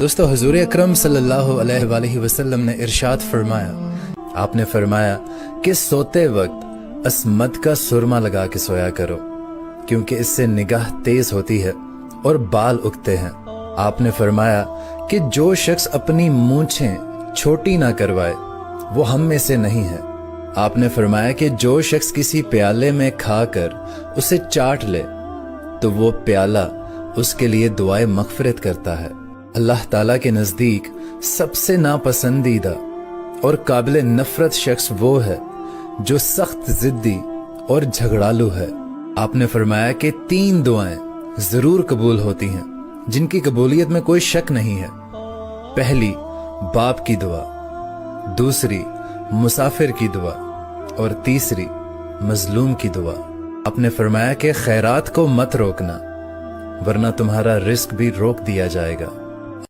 दोस्तों, हुजूर अकरम सल्लल्लाहु अलैहि वसल्लम ने इरशाद फरमाया, आपने फरमाया कि सोते वक्त अस्मत का सुरमा लगा के सोया करो, क्योंकि इससे निगाह तेज होती है और बाल उगते हैं। आपने फरमाया कि जो शख्स अपनी मूंछें छोटी ना करवाए वो हम में से नहीं है। आपने फरमाया कि जो शख्स किसी प्याले में खाकर उसे चाट ले तो वो प्याला उसके लिए दुआए मगफिरत करता है। अल्लाह ताला के नज़दीक सबसे नापसंदीदा और काबिल नफरत शख्स वो है जो सख्त जिद्दी और झगड़ालू है। आपने फरमाया कि 3 दुआएं जरूर कबूल होती हैं जिनकी कबूलियत में कोई शक नहीं है। पहली, बाप की दुआ, दूसरी, मुसाफिर की दुआ और तीसरी, मजलूम की दुआ। आपने फरमाया कि खैरात को मत रोकना वरना तुम्हारा रिस्क भी रोक दिया जाएगा।